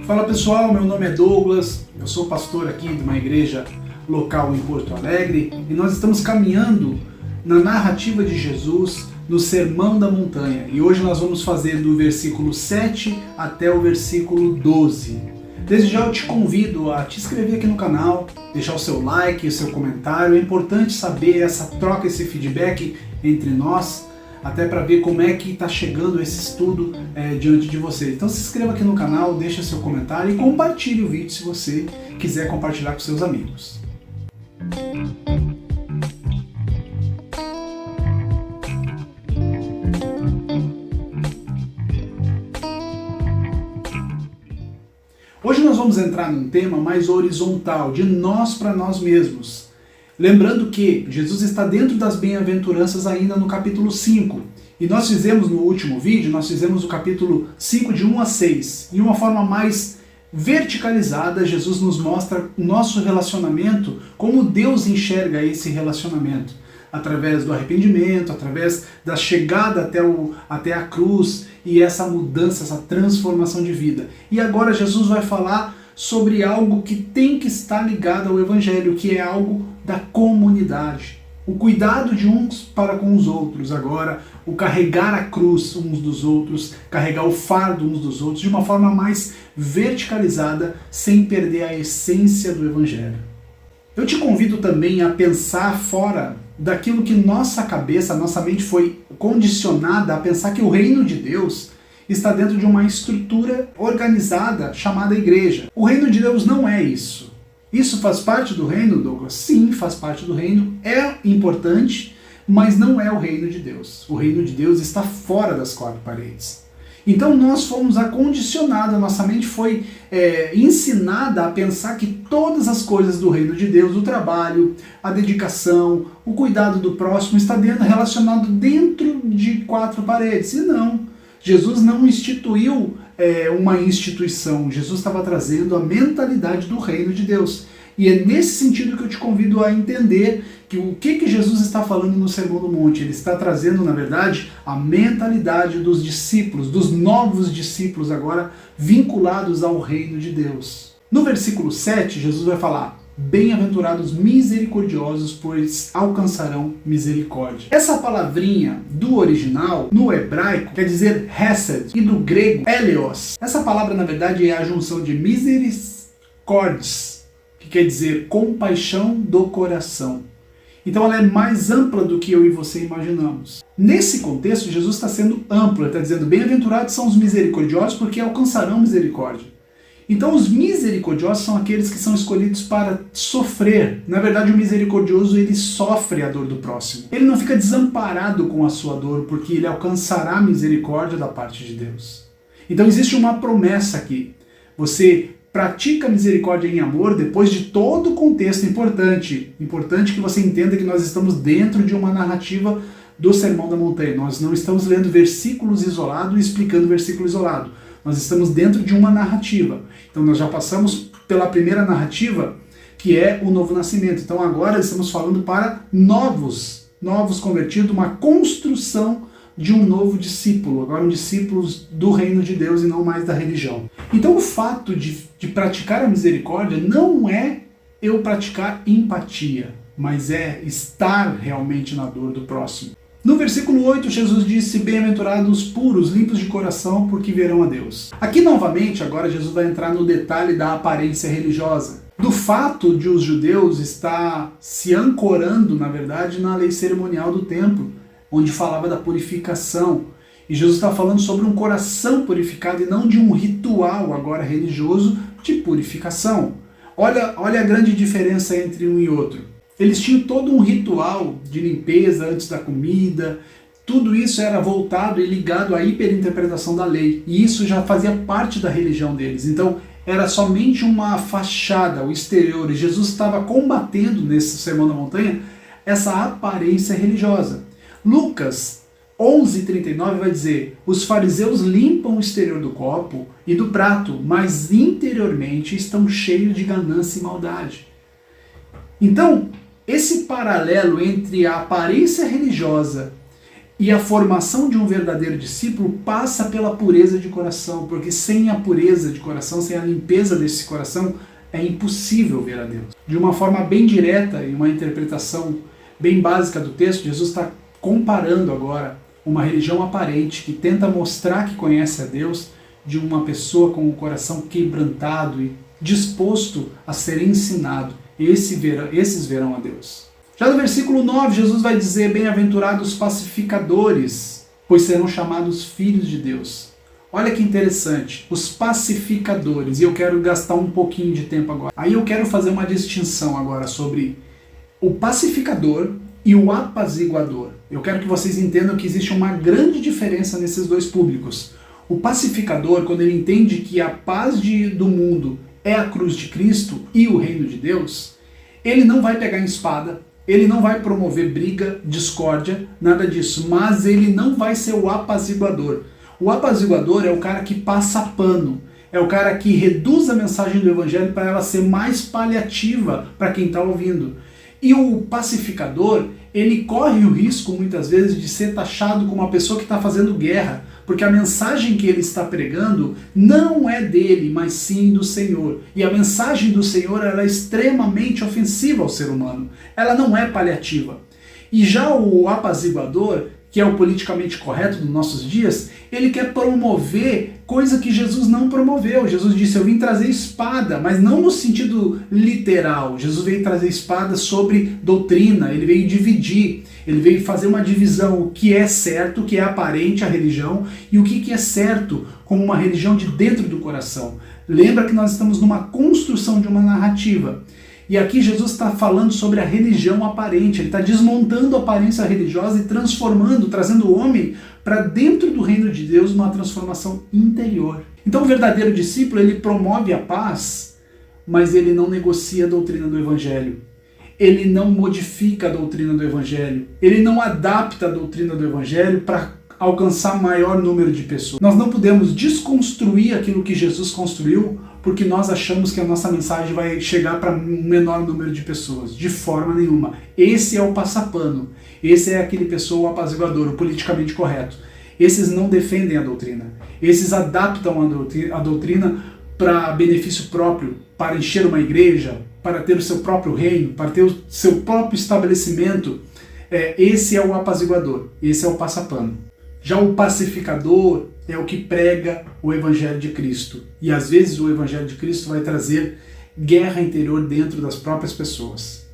Fala pessoal, meu nome é Douglas, eu sou pastor aqui de uma igreja local em Porto Alegre e nós estamos caminhando na narrativa de Jesus no Sermão da Montanha e hoje nós vamos fazer do versículo 7 até o versículo 12. Desde já eu te convido a te inscrever aqui no canal, deixar o seu like, o seu comentário. É importante saber essa troca, esse feedback entre nós, até para ver como é que está chegando esse estudo diante de vocês. Então se inscreva aqui no canal, deixa seu comentário e compartilhe o vídeo se você quiser compartilhar com seus amigos. Hoje nós vamos entrar num tema mais horizontal, de nós para nós mesmos. Lembrando que Jesus está dentro das bem-aventuranças ainda no capítulo 5. E nós fizemos no último vídeo, nós fizemos o capítulo 5 de 1 a 6. De uma forma mais verticalizada, Jesus nos mostra o nosso relacionamento, como Deus enxerga esse relacionamento. Através do arrependimento, através da chegada até a cruz e essa mudança, essa transformação de vida. E agora Jesus vai falar sobre algo que tem que estar ligado ao Evangelho, que é algo da comunidade. O cuidado de uns para com os outros agora, o carregar a cruz uns dos outros, carregar o fardo uns dos outros, de uma forma mais verticalizada, sem perder a essência do Evangelho. Eu te convido também a pensar fora daquilo que nossa cabeça, nossa mente foi condicionada a pensar que o reino de Deus está dentro de uma estrutura organizada chamada igreja. O reino de Deus não é isso. Isso faz parte do reino, Douglas? Sim, faz parte do reino, é importante, mas não é o reino de Deus. O reino de Deus está fora das quatro paredes. Então nós fomos acondicionados, a nossa mente foi ensinada a pensar que todas as coisas do reino de Deus, o trabalho, a dedicação, o cuidado do próximo está relacionado dentro de quatro paredes. E não, Jesus não instituiu uma instituição, Jesus estava trazendo a mentalidade do reino de Deus. E é nesse sentido que eu te convido a entender que o que Jesus está falando no Sermão do Monte. Ele está trazendo, na verdade, a mentalidade dos discípulos, dos novos discípulos agora vinculados ao reino de Deus. No versículo 7, Jesus vai falar: bem-aventurados misericordiosos, pois alcançarão misericórdia. Essa palavrinha do original, no hebraico, quer dizer hesed, e do grego eleos. Essa palavra, na verdade, é a junção de misericordes, que quer dizer compaixão do coração. Então ela é mais ampla do que eu e você imaginamos. Nesse contexto, Jesus está sendo amplo, ele está dizendo: bem-aventurados são os misericordiosos, porque alcançarão misericórdia. Então os misericordiosos são aqueles que são escolhidos para sofrer. Na verdade, o misericordioso, ele sofre a dor do próximo. Ele não fica desamparado com a sua dor, porque ele alcançará a misericórdia da parte de Deus. Então existe uma promessa aqui. Você pratica misericórdia em amor depois de todo o contexto importante. Importante que você entenda que nós estamos dentro de uma narrativa do Sermão da Montanha. Nós não estamos lendo versículos isolados e explicando versículo isolado. Nós estamos dentro de uma narrativa. Então nós já passamos pela primeira narrativa, que é o novo nascimento. Então agora estamos falando para novos convertidos, uma construção de um novo discípulo, agora um discípulo do reino de Deus e não mais da religião. Então o fato de praticar a misericórdia não é eu praticar empatia, mas é estar realmente na dor do próximo. No versículo 8, Jesus disse: bem-aventurados os puros, limpos de coração, porque verão a Deus. Aqui novamente, agora Jesus vai entrar no detalhe da aparência religiosa. Do fato de os judeus estar se ancorando, na verdade, na lei cerimonial do templo, onde falava da purificação. E Jesus está falando sobre um coração purificado e não de um ritual agora religioso de purificação. Olha a grande diferença entre um e outro. Eles tinham todo um ritual de limpeza antes da comida, tudo isso era voltado e ligado à hiperinterpretação da lei, e isso já fazia parte da religião deles. Então era somente uma fachada, o exterior, e Jesus estava combatendo nesse Sermão da Montanha essa aparência religiosa. Lucas 11:39 vai dizer: os fariseus limpam o exterior do copo e do prato, mas interiormente estão cheios de ganância e maldade. Então, esse paralelo entre a aparência religiosa E a formação de um verdadeiro discípulo passa pela pureza de coração, porque sem a pureza de coração, sem a limpeza desse coração, é impossível ver a Deus. De uma forma bem direta e uma interpretação bem básica do texto, Jesus está comparando agora uma religião aparente que tenta mostrar que conhece a Deus de uma pessoa com o coração quebrantado e disposto a ser ensinado. Esses verão a Deus. Já no versículo 9, Jesus vai dizer: bem-aventurados pacificadores, pois serão chamados filhos de Deus. Olha que interessante, os pacificadores, e eu quero gastar um pouquinho de tempo agora. Aí eu quero fazer uma distinção agora sobre o pacificador e o apaziguador. Eu quero que vocês entendam que existe uma grande diferença nesses dois públicos. O pacificador, quando ele entende que a paz do mundo é a cruz de Cristo e o reino de Deus, ele não vai pegar em espada, ele não vai promover briga, discórdia, nada disso, mas ele não vai ser o apaziguador. O apaziguador é o cara que passa pano, é o cara que reduz a mensagem do evangelho para ela ser mais paliativa para quem está ouvindo. E o pacificador, ele corre o risco muitas vezes de ser taxado como uma pessoa que está fazendo guerra, porque a mensagem que ele está pregando não é dele, mas sim do Senhor. E a mensagem do Senhor ela é extremamente ofensiva ao ser humano. Ela não é paliativa. E já o apaziguador, que é o politicamente correto dos nossos dias, ele quer promover coisa que Jesus não promoveu. Jesus disse: eu vim trazer espada, mas não no sentido literal. Jesus veio trazer espada sobre doutrina, ele veio dividir, ele veio fazer uma divisão, o que é certo, o que é aparente a religião, e o que é certo como uma religião de dentro do coração. Lembra que nós estamos numa construção de uma narrativa. E aqui Jesus está falando sobre a religião aparente, ele está desmontando a aparência religiosa e transformando, trazendo o homem para dentro do reino de Deus numa transformação interior. Então o verdadeiro discípulo, ele promove a paz, mas ele não negocia a doutrina do evangelho. Ele não modifica a doutrina do evangelho. Ele não adapta a doutrina do evangelho para alcançar maior número de pessoas. Nós não podemos desconstruir aquilo que Jesus construiu porque nós achamos que a nossa mensagem vai chegar para um menor número de pessoas. De forma nenhuma. Esse é o passapano. Esse é aquele pessoa, o apaziguador, o politicamente correto. Esses não defendem a doutrina. Esses adaptam a doutrina para benefício próprio, para encher uma igreja, para ter o seu próprio reino, para ter o seu próprio estabelecimento. Esse é o apaziguador. Esse é o passapano. Já o pacificador é o que prega o Evangelho de Cristo. E às vezes o Evangelho de Cristo vai trazer guerra interior dentro das próprias pessoas.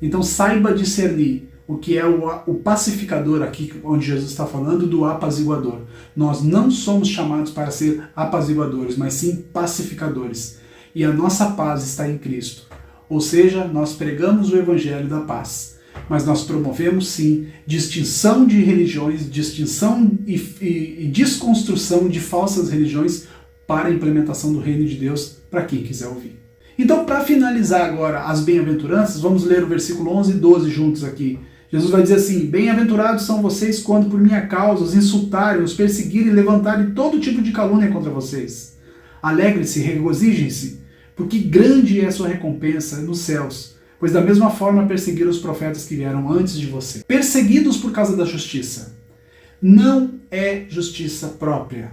Então saiba discernir o que é o pacificador aqui, onde Jesus está falando, do apaziguador. Nós não somos chamados para ser apaziguadores, mas sim pacificadores. E a nossa paz está em Cristo. Ou seja, nós pregamos o Evangelho da paz. Mas nós promovemos sim distinção de religiões, distinção e desconstrução de falsas religiões para a implementação do reino de Deus para quem quiser ouvir. Então, para finalizar agora as bem-aventuranças, vamos ler o versículo 11 e 12 juntos aqui. Jesus vai dizer assim: bem-aventurados são vocês quando por minha causa os insultarem, os perseguirem e levantarem todo tipo de calúnia contra vocês. Alegrem-se, regozijem-se, porque grande é a sua recompensa nos céus. Pois da mesma forma perseguiram os profetas que vieram antes de você. Perseguidos por causa da justiça. Não é justiça própria.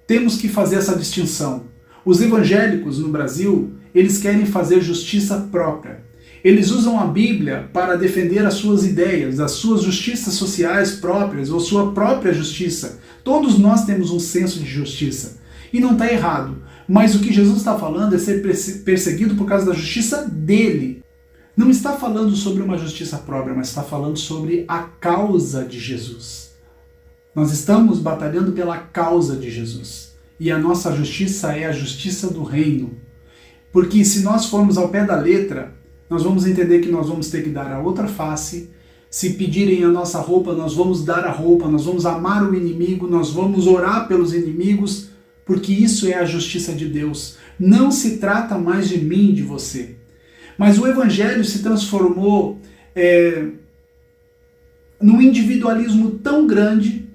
Temos que fazer essa distinção. Os evangélicos no Brasil, eles querem fazer justiça própria. Eles usam a Bíblia para defender as suas ideias, as suas justiças sociais próprias ou sua própria justiça. Todos nós temos um senso de justiça. E não está errado. Mas o que Jesus está falando é ser perseguido por causa da justiça dele. Não está falando sobre uma justiça própria, mas está falando sobre a causa de Jesus. Nós estamos batalhando pela causa de Jesus. E a nossa justiça é a justiça do reino. Porque se nós formos ao pé da letra, nós vamos entender que nós vamos ter que dar a outra face. Se pedirem a nossa roupa, nós vamos dar a roupa, nós vamos amar o inimigo, nós vamos orar pelos inimigos, porque isso é a justiça de Deus. Não se trata mais de mim, de você. Mas o evangelho se transformou num individualismo tão grande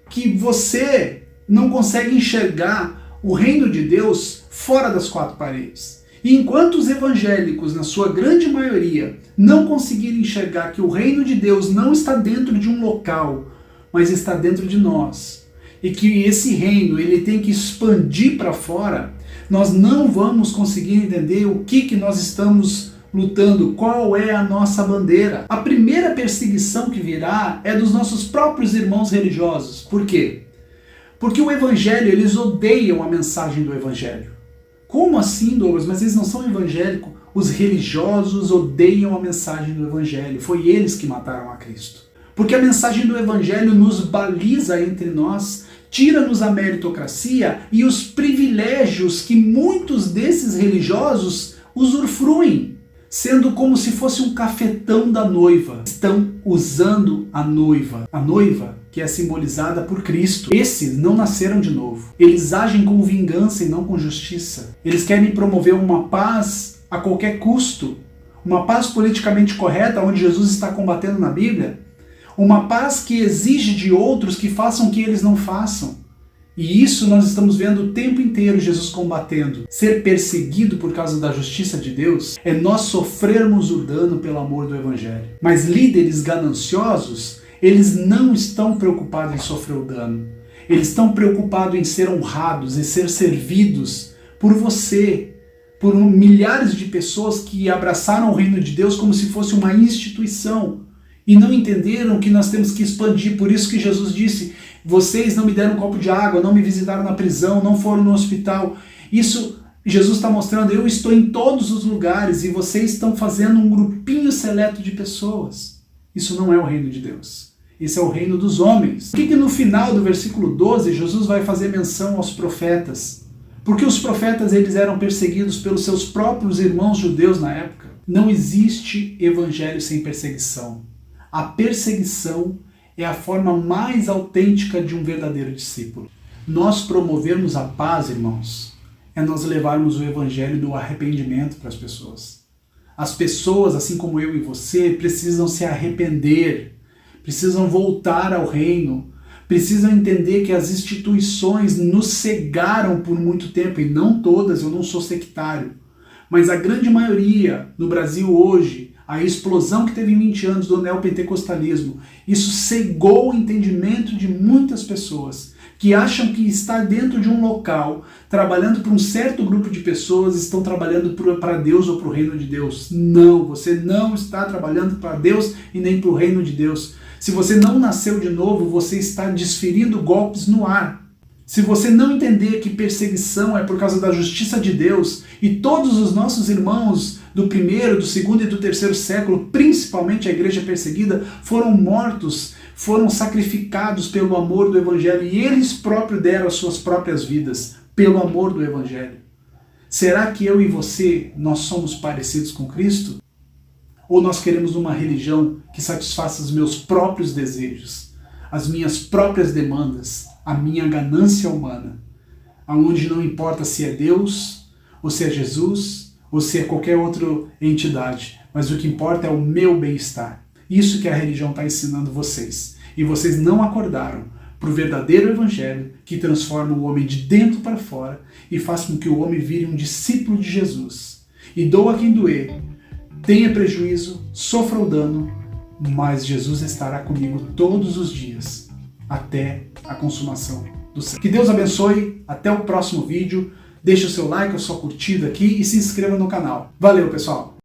que você não consegue enxergar o reino de Deus fora das quatro paredes. E enquanto os evangélicos, na sua grande maioria, não conseguirem enxergar que o reino de Deus não está dentro de um local mas está dentro de nós. E que esse reino ele tem que expandir para fora, nós não vamos conseguir entender o que nós estamos lutando, qual é a nossa bandeira. A primeira perseguição que virá é dos nossos próprios irmãos religiosos. Por quê? Porque o evangelho, eles odeiam a mensagem do evangelho. Como assim, Douglas? Mas eles não são evangélicos. Os religiosos odeiam a mensagem do evangelho. Foi eles que mataram a Cristo. Porque a mensagem do evangelho nos baliza entre nós, tira-nos a meritocracia e os privilégios que muitos desses religiosos usufruem, sendo como se fosse um cafetão da noiva. Estão usando a noiva que é simbolizada por Cristo. Esses não nasceram de novo. Eles agem com vingança e não com justiça. Eles querem promover uma paz a qualquer custo, uma paz politicamente correta, onde Jesus está combatendo na Bíblia, uma paz que exige de outros que façam o que eles não façam. E isso nós estamos vendo o tempo inteiro Jesus combatendo. Ser perseguido por causa da justiça de Deus é nós sofrermos o dano pelo amor do Evangelho. Mas líderes gananciosos, eles não estão preocupados em sofrer o dano. Eles estão preocupados em ser honrados, em ser servidos por você, por milhares de pessoas que abraçaram o reino de Deus como se fosse uma instituição. E não entenderam que nós temos que expandir. Por isso que Jesus disse: vocês não me deram um copo de água, não me visitaram na prisão, não foram no hospital. Isso Jesus está mostrando: eu estou em todos os lugares e vocês estão fazendo um grupinho seleto de pessoas. Isso não é o reino de Deus. Esse é o reino dos homens. Por que no final do versículo 12 Jesus vai fazer menção aos profetas? Porque os profetas eles eram perseguidos pelos seus próprios irmãos judeus na época. Não existe evangelho sem perseguição. A perseguição é a forma mais autêntica de um verdadeiro discípulo. Nós promovermos a paz, irmãos, é nós levarmos o evangelho do arrependimento para as pessoas. As pessoas, assim como eu e você, precisam se arrepender, precisam voltar ao reino, precisam entender que as instituições nos cegaram por muito tempo, e não todas, eu não sou sectário, mas a grande maioria no Brasil hoje, a explosão que teve em 20 anos do neopentecostalismo, isso cegou o entendimento de muitas pessoas que acham que estar dentro de um local, trabalhando para um certo grupo de pessoas, estão trabalhando para Deus ou para o reino de Deus. Não, você não está trabalhando para Deus e nem para o reino de Deus. Se você não nasceu de novo, você está desferindo golpes no ar. Se você não entender que perseguição é por causa da justiça de Deus, e todos os nossos irmãos do primeiro, do segundo e do terceiro século, principalmente a igreja perseguida, foram mortos, foram sacrificados pelo amor do Evangelho, e eles próprios deram as suas próprias vidas pelo amor do Evangelho. Será que eu e você, nós somos parecidos com Cristo? Ou nós queremos uma religião que satisfaça os meus próprios desejos, as minhas próprias demandas, a minha ganância humana, aonde não importa se é Deus, ou se é Jesus, ou se é qualquer outra entidade, mas o que importa é o meu bem-estar. Isso que a religião está ensinando vocês. E vocês não acordaram para o verdadeiro evangelho que transforma o homem de dentro para fora e faz com que o homem vire um discípulo de Jesus. E doa quem doer, tenha prejuízo, sofra o dano, mas Jesus estará comigo todos os dias, até a consumação do céu. Que Deus abençoe, até o próximo vídeo. Deixe o seu like, a sua curtida aqui e se inscreva no canal. Valeu, pessoal!